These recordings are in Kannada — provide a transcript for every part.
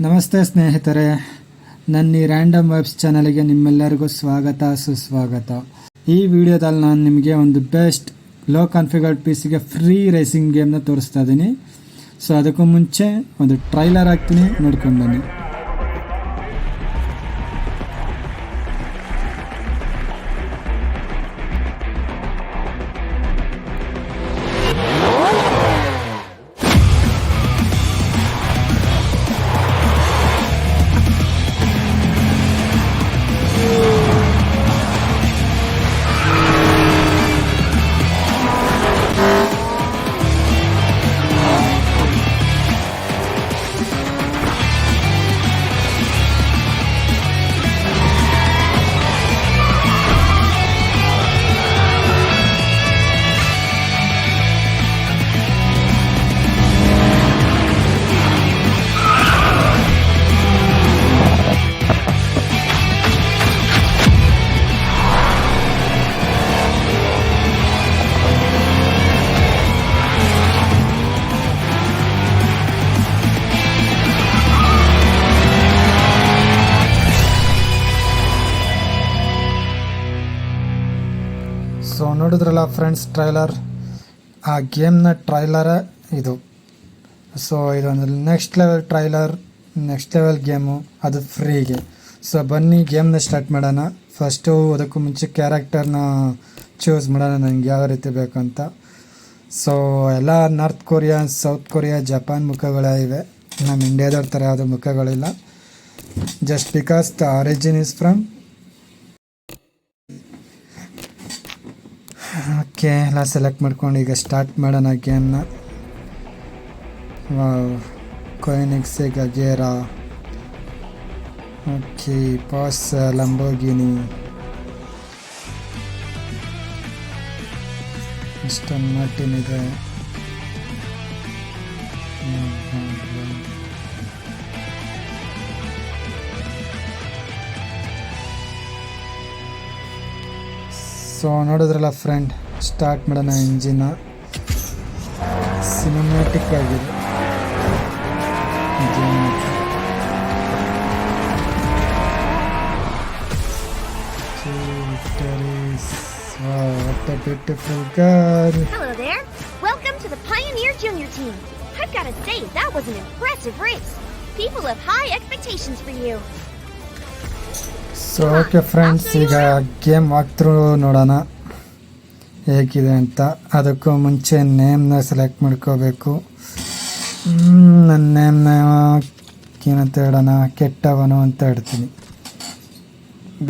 ನಮಸ್ತೆ ಸ್ನೇಹಿತರೆ, ನನ್ನ ಈ ರ್ಯಾಂಡಮ್ ವೆಬ್ಸ್ ಚಾನಲ್ಗೆ ನಿಮ್ಮೆಲ್ಲರಿಗೂ ಸ್ವಾಗತ ಸುಸ್ವಾಗತ. ಈ ವಿಡಿಯೋದಲ್ಲಿ ನಾನು ನಿಮಗೆ ಒಂದು ಬೆಸ್ಟ್ ಲೋ ಕಾನ್ಫಿಗರ್ಡ್ ಪಿ ಸಿಗೆ ಫ್ರೀ ರೇಸಿಂಗ್ ಗೇಮ್ನ ತೋರಿಸ್ತಾ ಇದ್ದೀನಿ. ಸೊ ಅದಕ್ಕೂ ಮುಂಚೆ ಒಂದು ಟ್ರೈಲರ್ ಹಾಕ್ತೀನಿ, ನೋಡ್ಕೊಂಡು ಬನ್ನಿ. ಸೊ ನೋಡಿದ್ರಲ್ಲ ಫ್ರೆಂಡ್ಸ್ ಟ್ರೈಲರ್, ಆ ಗೇಮ್ನ ಟ್ರೈಲರೇ ಇದು. ಸೊ ಇದೊಂದು next level trailer, next level game, ಅದು ಫ್ರೀಗೆ. ಸೊ ಬನ್ನಿ ಗೇಮ್ನ ಸ್ಟಾರ್ಟ್ ಮಾಡೋಣ. ಫಸ್ಟು ಅದಕ್ಕೂ ಮುಂಚೆ ಕ್ಯಾರೆಕ್ಟರ್ನ ಚೂಸ್ ಮಾಡೋಣ ನನಗೆ ಯಾವ ರೀತಿ ಬೇಕಂತ. ಸೊ ಎಲ್ಲ North Korea, South Korea, Japan ಮುಖಗಳೇ ಇವೆ. ನಮ್ಮ ಇಂಡಿಯಾದವ್ರ ಥರ ಯಾವುದೂ ಮುಖಗಳಿಲ್ಲ. Just because the origin is from. Okay, ಎಲ್ಲ ಸೆಲೆಕ್ಟ್ ಮಾಡ್ಕೊಂಡು ಈಗ ಸ್ಟಾರ್ಟ್ ಮಾಡೋಣ ಗೇಮ್ನ. Koenigsegg Agera, okay, pass Lamborghini, Aston Martin ಇದೆ. ಸೊ ನೋಡಿದ್ರಲ್ಲ ಫ್ರೆಂಡ್, ಸ್ಟಾರ್ಟ್ ಮಾಡೋಣ ಇಂಜಿನ. ಸಿನಿಮ್ಯಾಟಿಕ್ ಆಗಿದೆ what a beautiful girl. Hello there. Welcome to the Pioneer Junior team. I've got to say, that was an impressive race. People have high expectations for you. So okay friends, ಈಗ ಗೇಮ್ ವಾಕ್ತ್ರೂ ನೋಡೋಣ ಹೇಗಿದೆ ಅಂತ. ಅದಕ್ಕೂ ಮುಂಚೆ ನೇಮ್ನ ಸೆಲೆಕ್ಟ್ ಮಾಡ್ಕೋಬೇಕು. ನನ್ನ ನೇಮ್ನ ಏನಂತ ಹೇಳೋಣ, ಕೆಟ್ಟವನು ಅಂತ ಹೇಳ್ತೀನಿ.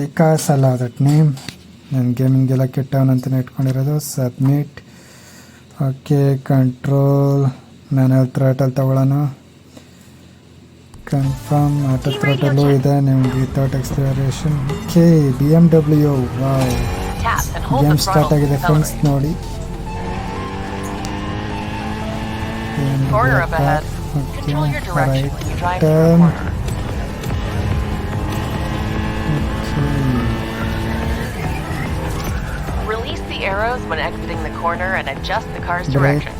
ಬಿಕಾಸ್ ಅಲ್ಲ ದಟ್ ನೇಮ್, ನನ್ನ ಗೇಮಿಂಗೆಲ್ಲ ಕೆಟ್ಟವನು ಅಂತಲೇ ಇಟ್ಕೊಂಡಿರೋದು. Submit. Okay, control manual throttle ತಗೊಳ್ಳೋಣ. ಕನ್ಫರ್ಮ್. ಆಟೋ ಥ್ರಾಟಲ್ಲೂ ಇದೆ ನಿಮ್ಗೆ without exploration. Okay, BMW. Wow, game start ಆಗಿದೆ ಫ್ರೆಂಡ್ಸ್, ನೋಡಿ. Okay, right turn. Release the arrows when exiting the corner and adjust the car's direction.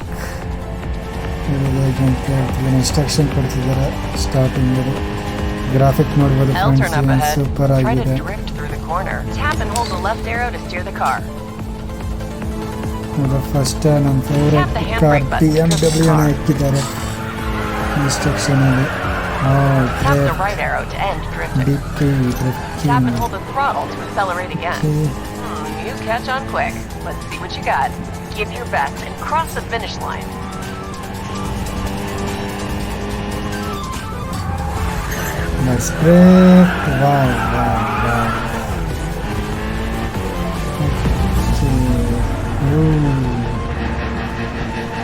Instruction ಕೊಡ್ತಿದ್ದಾರೆ ಸ್ಟಾರ್ಟಿಂಗ್. ಗ್ರಾಫಿಕ್ ನೋಡ್ಬೋದು ಫ್ರೆಂಡ್ಸ್, ಸೂಪರ್ ಆಗಿದೆ. ಫಸ್ಟ್ ನಮ್ಮ ಫೇವ್ರೆಟ್ ಕಾರ್ BMW ನ ಇಕ್ಕಿದ್ದಾರೆ ಇನ್ಸ್ಟ್ರಕ್ಷನಲ್ಲಿ. You catch on quick. Let's see what you got. Give your best and cross the finish line. Let's break. Wow, wow, wow.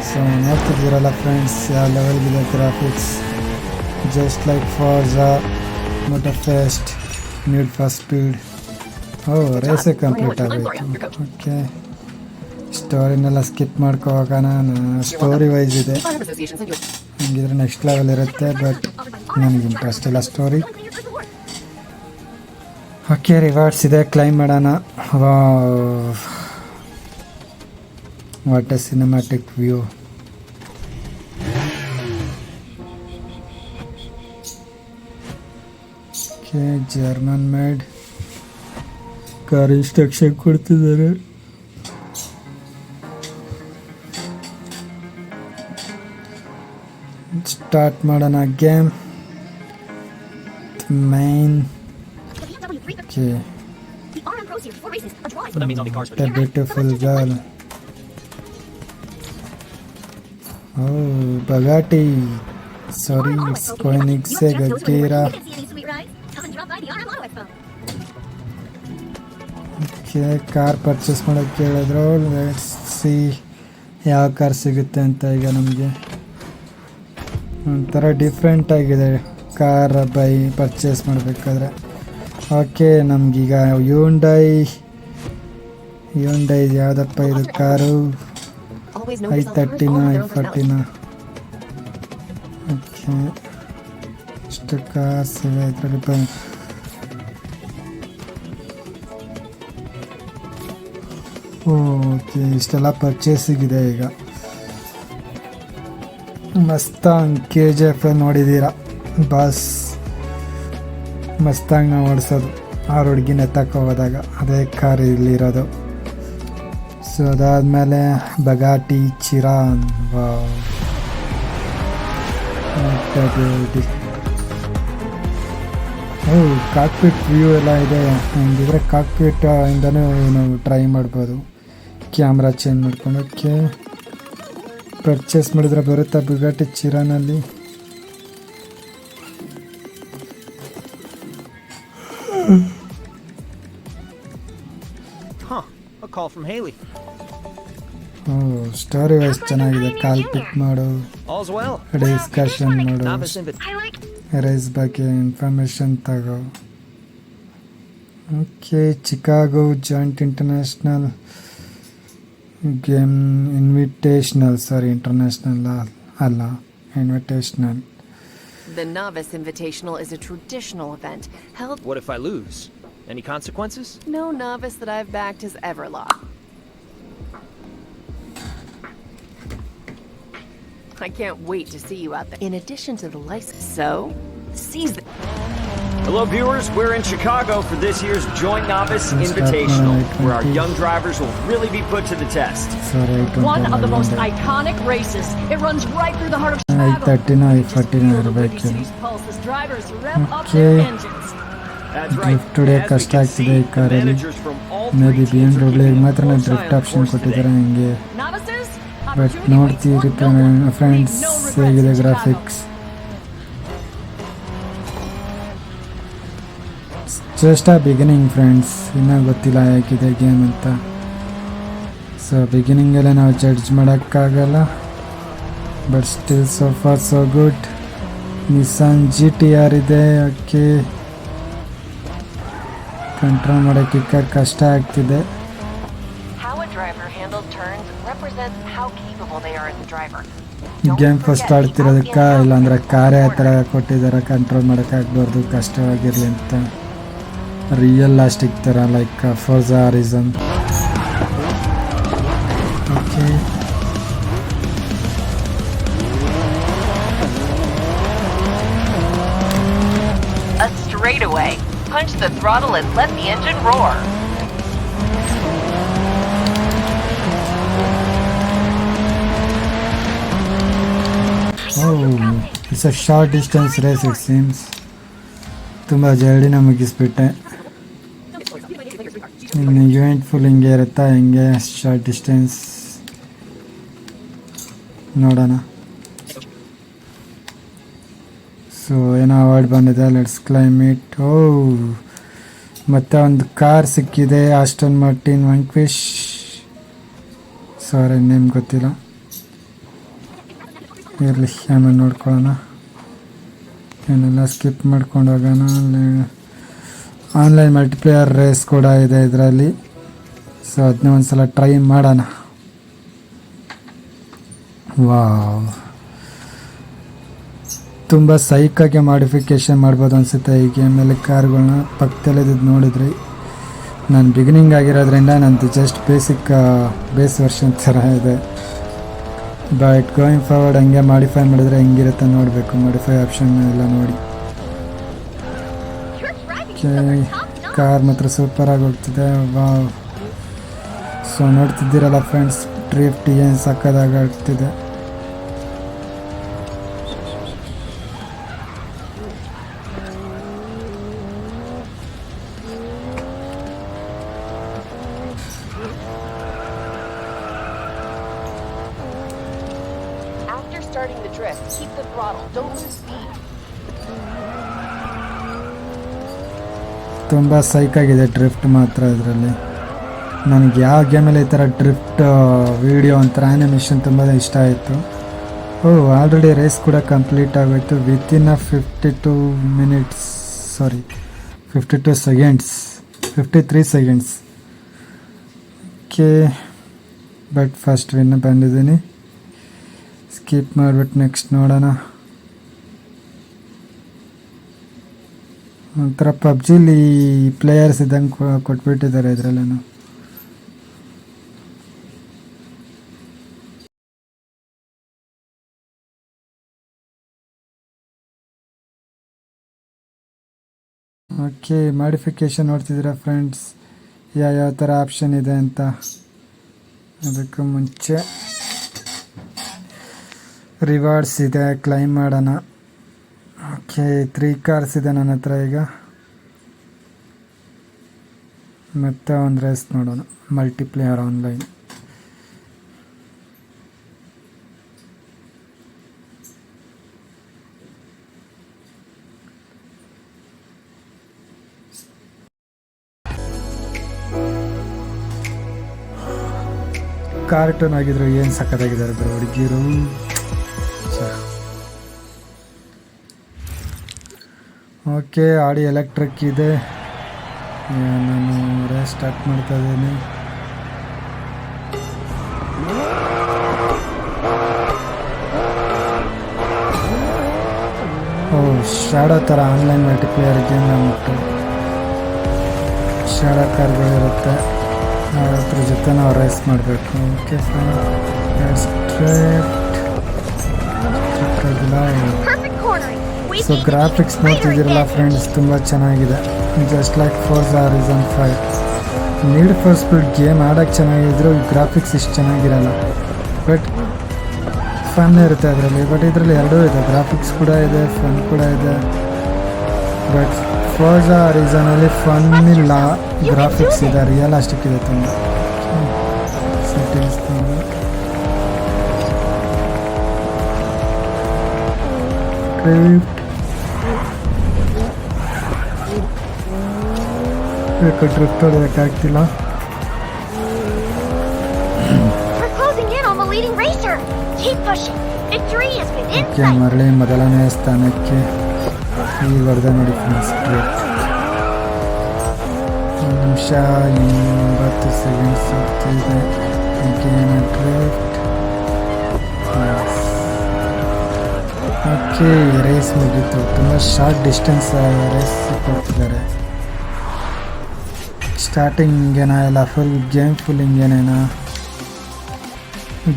So ನೋಡ್ತಿದ್ದೀರಲ್ಲ ಫ್ರೆಂಡ್ಸ್, ಯಾವ ಲೆವೆಲ್ಗಿದೆ graphics. Just like Forza, Motorfest, Need for Speed. ರೇಸೇ ಕಂಪ್ಲೀಟ್ ಆಗಬೇಕು. ಓಕೆ, ಸ್ಟೋರಿನೆಲ್ಲ ಸ್ಕಿಪ್ ಮಾಡ್ಕೋವಾಗ ಸ್ಟೋರಿ ವೈಸ್ ಇದೆ. ಹಂಗಿದ್ರೆ ನೆಕ್ಸ್ಟ್ ಲೆವೆಲ್ ಇರುತ್ತೆ, ಬಟ್ ನನಗೆ ಇಂಟ್ರೆಸ್ಟ್ ಇಲ್ಲ ಸ್ಟೋರಿ. ಓಕೆ, ರಿವಾರ್ಡ್ಸ್ ಇದೆ, ಕ್ಲೈಮ್ ಮಾಡೋಣ. What a cinematic view. Okay German made car instruction ಕೊಡ್ತಿದ್ದಾರೆ. ಸ್ಟಾರ್ಟ್ ಮಾಡೋಣ game. Main okay The RM Pro Series 4 races, a drive. So that means all the cars for a beautiful girl. Oh, Bugatti. Sorry, it's Koenigsegg Agera. Okay car purchase ಮಾಡೋಕ್ಕೆ ಹೇಳಿದ್ರು. ಲೆಟ್ಸ್ ಸಿ ಯಾವ ಕಾರ್ ಸಿಗುತ್ತೆ ಅಂತ. ಈಗ ನಮಗೆ ಒಂಥರ ಡಿಫ್ರೆಂಟ್ ಆಗಿದೆ ಕಾರ್ ಪರ್ಚೇಸ್ ಮಾಡಬೇಕಾದ್ರೆ. ಓಕೆ ನಮಗೀಗ ಯೂಂಡೈ ಯಾವುದಪ್ಪ ಇದು ಕಾರು, i30 i40. ಓಕೆ ಇಷ್ಟು ಕಾಸಿವೆ ಇದರಲ್ಲಿ. ಓಕೆ ಇಷ್ಟೆಲ್ಲ ಪರ್ಚೇಸಿಗಿದೆ. ಈಗ ಮಸ್ತಾಂಗ್ KGF ನೋಡಿದ್ದೀರಾ ಬಾಸ್, ಮಸ್ತಾಂಗ್ ನಾವು ಓಡಿಸೋದು ಆ ಹುಡುಗಿನ ಎತ್ತಕ್ಕೆ ಹೋದಾಗ ಅದೇ ಕಾರ್ ಇಲ್ಲಿರೋದು. ಸೊ ಅದಾದಮೇಲೆ ಬಗಾಟಿ ಚಿರಾನ್. ಕಾಕ್ಪಿಟ್ ವ್ಯೂ ಎಲ್ಲ ಇದೆ. ಹಂಗಿದ್ರೆ ಕಾಕ್ಪಿಟ್ ಇಂದನೂ ನಾವು ಟ್ರೈ ಮಾಡ್ಬೋದು ಕ್ಯಾಮ್ರಾ ಚೇಂಜ್ ಮಾಡ್ಕೊಂಡು. ಓಕೆ ಪರ್ಚೇಸ್ ಮಾಡಿದ್ರೆ ಬರುತ್ತಾ ಬಗಾಟಿ ಚಿರಾನಲ್ಲಿ? A call from Haley. Story wise ಚೆನ್ನಾಗಿದೆ. ಕಾಲ್ ಪಿಕ್ ಮಾಡು, All's well. ಡಿಸ್ಕಷನ್ ಮಾಡು, Novice invite. ರೇಸ್ ಬಗ್ಗೆ ಇನ್ಫಾರ್ಮೇಷನ್ ತಗೋ. Okay Chicago joint international game invitational. Sorry international ಅಲ್ಲ, invitational. The Novice Invitational is a traditional event held. What if I lose? Any consequences? No novice that I've backed has ever lost. I can't wait to see you out there. In addition to the license, so seize the. Hello viewers, we're in Chicago for this year's Joint Novice Invitational, where our young drivers will really be put to the test. Sorry One of the most iconic races. It runs right through the heart of Chicago. i30 i40 ಇರಬೇಕು. City's pulses drivers rev up Okay. their engines. That's right. Drift ಹೊಡೆಯೋಕೆ As we ಕಷ್ಟ can ಆಗ್ತಿದೆ see, ಈ the ಕಾರಲ್ಲಿ. managers from all may be three teams are BMW taking ಮಾತ್ರ full drift time option course ಕೊಟ್ಟಿದ್ದಾರೆ today. ಹಂಗೆ. Novices, ಬಟ್ opportunity ನೋಡ್ತೀರಿ waits one, no more. Friends Leave no regrets ಹೇಗಿದೆ in Chicago. Graphics. Just beginning friends, ಇನ್ನೂ ಗೊತ್ತಿಲ್ಲ ಯಾಕಿದೆ ಗೇಮ್ ಅಂತ. ಸೊ ಬಿಗಿನಿಂಗಲ್ಲೇ ನಾವು ಜಡ್ಜ್ ಮಾಡೋಕ್ಕಾಗಲ್ಲ. But still so for so good. Nissan GTR ಇದೆ. ಓಕೆ ಕಂಟ್ರೋಲ್ ಮಾಡೋಕ್ಕೆ ಕಷ್ಟ ಆಗ್ತಿದೆ. How a driver handles turns represents how capable they are as a driver. Game first ಆಡ್ತಿರೋದಕ್ಕೆ, ಇಲ್ಲಾಂದ್ರೆ ಕಾರೇ ಆ ಥರ ಕೊಟ್ಟಿದ್ದಾರೆ ಕಂಟ್ರೋಲ್ ಮಾಡೋಕ್ಕಾಗ್ಬಾರ್ದು, ಕಷ್ಟವಾಗಿರಲಿ ಅಂತ. ರಿಯಲ್ಲಾಸ್ಟಿಕ್ ಥರ like Forza Horizon. Okay A straightaway. Punch the throttle and let the engine roar. It's a short distance race it seems. ತುಂಬ ಜಲ್ದಿನ ಮುಗಿಸ್ಬಿಟ್ಟೆ. ಇನ್ನು ಇವೆಂಟ್ ಫುಲ್ ಹಿಂಗೆ ಇರುತ್ತಾ, ಹಿಂಗೆ ಶಾರ್ಟ್ ಡಿಸ್ಟೆನ್ಸ್ ನೋಡೋಣ. ಸೊ ಏನೋ ಅವಾರ್ಡ್ ಬಂದಿದೆ. Let's claim it. ಮತ್ತು ಒಂದು ಕಾರ್ ಸಿಕ್ಕಿದೆ, Aston Martin Vanquish. Sorry name ಗೊತ್ತಿಲ್ಲ, ಇರಲಿ ಆಮೇಲೆ ನೋಡ್ಕೊಳ್ಳೋಣ. ಏನೆಲ್ಲ ಸ್ಕಿಪ್ ಮಾಡ್ಕೊಂಡು ಹೋಗೋಣ. ಆನ್ಲೈನ್ ಮಲ್ಟಿಪ್ಲೇಯರ್ ರೇಸ್ ಕೂಡ ಇದೆ ಇದರಲ್ಲಿ. ಸೊ ಅದನ್ನ ಒಂದ್ಸಲ ಟ್ರೈ ಮಾಡೋಣ. ವಾವ್, ತುಂಬ ಸೈಕಾಗಿ ಮಾಡಿಫಿಕೇಷನ್ ಮಾಡ್ಬೋದು ಅನಿಸುತ್ತೆ ಈ ಗೇಮಲ್ಲಿ ಕಾರ್ಗಳನ್ನ. ಪಕ್ಕದಲ್ಲಿದ್ದು ನೋಡಿದ್ರಿ, ನಾನು ಬಿಗಿನಿಂಗ್ ಆಗಿರೋದ್ರಿಂದ ನಂದು ಜಸ್ಟ್ ಬೇಸ್ ವರ್ಷನ್ ಥರ ಇದೆ. ಬಟ್ ಗೋಯಿಂಗ್ ಫಾರ್ವರ್ಡ್ ಹಂಗೆ ಮಾಡಿಫೈ ಮಾಡಿದ್ರೆ ಹೆಂಗಿರುತ್ತೆ ನೋಡಬೇಕು. ಮಾಡಿಫೈ ಆಪ್ಷನ್ ಎಲ್ಲ ನೋಡಿ. ಓಕೆ ಕಾರ್ ಮಾತ್ರ ಸೂಪರಾಗಿ ಹೋಗ್ತಿದೆ. ವಾವ್. ಸೊ ನೋಡ್ತಿದ್ದೀರಲ್ಲ ಫ್ರೆಂಡ್ಸ್, ಡ್ರಿಫ್ಟ್ ಏನು ಸಕ್ಕದಾಗಿ ಆಗ್ತಿದೆ. After starting the drift, keep the throttle. Don't lose speed. ತುಂಬ ಸೈಕಾಗಿದೆ ಡ್ರಿಫ್ಟ್ ಮಾತ್ರ ಇದರಲ್ಲಿ. ನನಗೆ ಯಾವ ಗೇಮಲ್ಲಿ ಈ ಥರ ಡ್ರಿಫ್ಟ್ ವಿಡಿಯೋ ಒಂಥರ ಆ್ಯನಿಮೇಷನ್ ತುಂಬ ಇಷ್ಟ ಆಯಿತು. ಆಲ್ರೆಡಿ ರೇಸ್ ಕೂಡ ಕಂಪ್ಲೀಟ್ ಆಗೋಯ್ತು within 52 seconds 53 seconds. Okay, but first win ಬಂದಿದ್ದೀನಿ. ಸ್ಕಿಪ್ ಮಾಡಿಬಿಟ್ಟು ನೆಕ್ಸ್ಟ್ ನೋಡೋಣ. ಒಂಥರ ಪಬ್ಜಿಲಿ ಪ್ಲೇಯರ್ಸ್ ಇದ್ದಂಗೆ ಕೊಟ್ಬಿಟ್ಟಿದ್ದಾರೆ ಇದರಲ್ಲೇನು. ಓಕೆ, ಮಾಡಿಫಿಕೇಷನ್ ನೋಡ್ತಿದ್ದೀರಾ ಫ್ರೆಂಡ್ಸ್, ಯಾವ ಥರ ಆಪ್ಷನ್ ಇದೆ ಅಂತ. ಅದಕ್ಕೆ ಮುಂಚೆ ರಿವಾರ್ಡ್ಸ್ ಇದೆ, ಕ್ಲೈಮ್ ಮಾಡೋಣ. ಓಕೆ, 3 ಕಾರ್ಸ್ ಇದೆ ನನ್ನ ಹತ್ರ ಈಗ. ಮತ್ತೆ ಒಂದು ರೇಸ್ ನೋಡೋಣ, ಮಲ್ಟಿಪ್ಲೇಯರ್ ಆನ್ಲೈನ್. ಕಾರ್ಟೂನ್ ಆಗಿದ್ರು ಏನು ಸಕ್ಕತ್ತಾಗಿದ್ದಾರೆ ಬ್ರೋ ಹುಡುಗಿರು. ಓಕೆ, ಆಡಿ ಎಲೆಕ್ಟ್ರಿಕ್ ಇದೆ. ನಾನು ರೇಸ್ ಸ್ಟಾರ್ಟ್ ಮಾಡ್ತಾ ಇದ್ದೀನಿ. ಶಾಡೋ ಥರ ಆನ್ಲೈನ್ ಮಲ್ಟಿಪ್ಲೇಯರ್ ಗೇಮ್ ಅಂದ್ಬಿಟ್ಟು ಶಾಡೋ ಕಾರ್ಗಳಿರುತ್ತೆ, ಅದ್ರ ಜೊತೆ ನಾವು ರೇಸ್ ಮಾಡಬೇಕು. Okay Perfect cornering. So graphics ನೋಡ್ತಿದ್ದೀರಲ್ಲ ಫ್ರೆಂಡ್ಸ್, ತುಂಬ ಚೆನ್ನಾಗಿದೆ. Just like Forza Horizon 5. Need for Speed game ಆಡೋಕ್ಕೆ ಚೆನ್ನಾಗಿದ್ರು ಗ್ರಾಫಿಕ್ಸ್ ಇಷ್ಟು ಚೆನ್ನಾಗಿರಲ್ಲ, ಬಟ್ ಫನ್ ಇರುತ್ತೆ ಅದರಲ್ಲಿ. ಬಟ್ ಇದರಲ್ಲಿ ಎರಡೂ ಇದೆ, ಗ್ರಾಫಿಕ್ಸ್ ಕೂಡ ಇದೆ, ಫನ್ ಕೂಡ ಇದೆ. ಬಟ್ Forza Horizonನಲ್ಲಿ ಫನ್ ಇಲ್ಲ, ಗ್ರಾಫಿಕ್ಸ್ ಇದೆ, ರಿಯಲಾಸ್ಟಿಕ್ ಇದೆ ತುಂಬ. ಸೆಟ್ಟಿಂಗ್ಸ್ ಡ್ರಿಫ್ಟ್ ಹೊಡೆಯೋಕ್ಕಾಗ್ತಿಲ್ಲ. We're closing in on the leading racer. Keep pushing. Victory is within okay, sight. ಮರಳಿ ಮೊದಲನೇ ಸ್ಥಾನಕ್ಕೆ ಈಗ ಹೊಡೆದ ನೋಡಿ ಫ್ರೆಂಡ್ಸ್. ಡ್ರಿಫ್ಟ್ 1 ನಿಮಿಷ 80 ಸೆಕೆಂಡ್ಸ್ ಆಗ್ತಿದೆ. ಓಕೆ, ರೇಸ್ ಮುಗೀತು. ತುಂಬ ಶಾರ್ಟ್ ಡಿಸ್ಟೆನ್ಸ್ ರೇಸ್ ಕೊಡ್ತಿದ್ದಾರೆ. ಸ್ಟಾರ್ಟಿಂಗ್ ಹಿಂಗೇನ ಇಲ್ಲ ಫುಲ್ ಗೇಮ್ ಫುಲ್ ಹಿಂಗೇನೇನ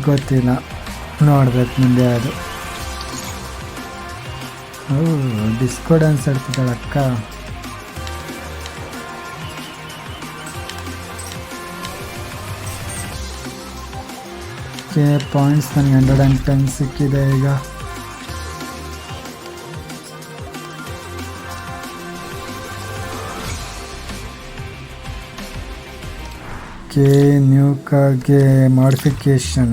ಗೊತ್ತಿಲ್ಲ, ನೋಡ್ಬೇಕು ಮುಂದೆ. ಅದು ಡಿಸ್ಕೋ ಡ್ಯಾನ್ಸ್ ಆಡ್ತಿದ್ದಾಳೆ ಅಕ್ಕ. ಓಕೆ, ಪಾಯಿಂಟ್ಸ್ ನನಗೆ 110 ಸಿಕ್ಕಿದೆ ಈಗ. ಓಕೆ, ನ್ಯೂ ಕಾರ್ಗೆ modification.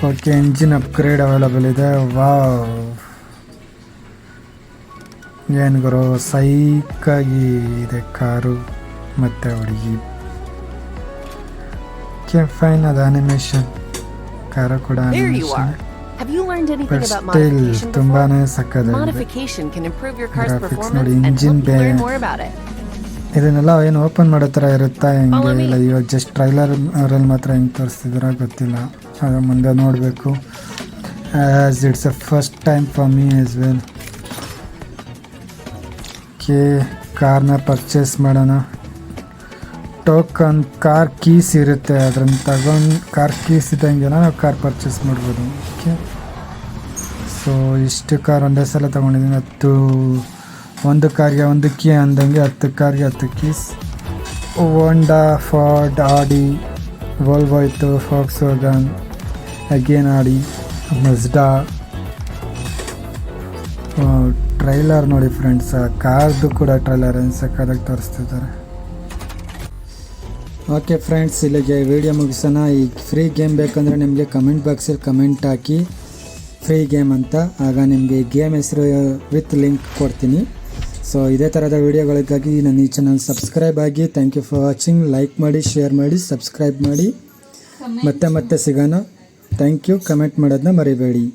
Okay, engine upgrade available ಇದೆ. ವಾವ್, ಏನು ಗುರು ಸೈಕಾಗಿ ಇದೆ ಕಾರು ಮತ್ತು ಹುಡುಗಿ. ಓಕೆ ಫೈನ್, ಅದು ಅನಿಮೇಷನ್, ಕಾರು ಕೂಡ There you animation. are. Have you learned anything but about still modification ತುಂಬಾ before? ಸಕ್ಕದಾಗಿದೆ. Modification can improve your car's Graphics performance ನೋಡಿ, and engine help you learn more about it. ಇದನ್ನೆಲ್ಲ ಏನು ಓಪನ್ ಮಾಡೋ ಥರ ಇರುತ್ತಾ ಹೆಂಗೆ Follow me. ಇಲ್ಲ, ಇವಾಗ ಜಸ್ಟ್ ಟ್ರೈಲರ್ ಅವರಲ್ಲಿ ಮಾತ್ರ ಹೆಂಗೆ ತೋರಿಸ್ತಿದ್ದೀರಾ ಗೊತ್ತಿಲ್ಲ, ಅದು ಮುಂದೆ ನೋಡಬೇಕು. As it's a first time for me as well. Okay, ಕಾರ್ನ ಪರ್ಚೇಸ್ ಮಾಡೋಣ. ಟೋಕನ್ ಕಾರ್ ಕೀಸ್ ಇರುತ್ತೆ, ಅದನ್ನು ತಗೊಂಡು ಕಾರ್ ಕೀಸ್ ಇದ್ದಂಗೆ ನಾವು ಕಾರ್ ಪರ್ಚೇಸ್ ಮಾಡ್ಬೋದು. ಓಕೆ, ಸೊ ಇಷ್ಟು ಕಾರ್ ಒಂದೇ ಸಲ ತೊಗೊಂಡಿದ್ದೀನಿ. ಒಂದು ಕಾರ್ಗೆ ಒಂದು ಕೀ ಅಂದಂಗೆ 10 ಕಾರ್ಗೆ 10 ಕೀಸ್. ಹೋಂಡಾ, ಫಾರ್ಡ್, ಆಡಿ, ವೋಲ್ವೋ ಇತ್ತು, ಫಾಕ್ಸ್ ವ್ಯಾಗನ್, ಅಗೇನ್ ಆಡಿ, ಮಜ್ಡಾ. ಟ್ರೈಲರ್ ನೋಡಿ ಫ್ರೆಂಡ್ಸ್, ಕಾರ್ದು ಕೂಡ ಟ್ರೈಲರ್ ಸಕ್ಕದಾಗಿ ತೋರಿಸ್ತಿದ್ದಾರೆ. ಓಕೆ ಫ್ರೆಂಡ್ಸ್, ಇಲ್ಲಿಗೆ ವಿಡಿಯೋ ಮುಗಿಸೋಣ. ಈ ಫ್ರೀ ಗೇಮ್ ಬೇಕಂದರೆ ನಿಮಗೆ ಕಮೆಂಟ್ ಬಾಕ್ಸಲ್ಲಿ ಕಮೆಂಟ್ ಹಾಕಿ ಫ್ರೀ ಗೇಮ್ ಅಂತ, ಆಗ ನಿಮಗೆ ಗೇಮ್ ಹೆಸರು ವಿತ್ ಲಿಂಕ್ ಕೊಡ್ತೀನಿ. ಸೊ ಇದೇ ಥರದ ವಿಡಿಯೋಗಳಿಗಾಗಿ ನನ್ನ ಈ ಚಾನಲ್ ಸಬ್ಸ್ಕ್ರೈಬ್ ಆಗಿ. Thank you for watching. Like ಮಾಡಿ, ಶೇರ್ ಮಾಡಿ, ಸಬ್ಸ್ಕ್ರೈಬ್ ಮಾಡಿ. ಮತ್ತೆ ಸಿಗೋಣ. Thank you. ಕಮೆಂಟ್ ಮಾಡೋದನ್ನ ಮರಿಬೇಡಿ.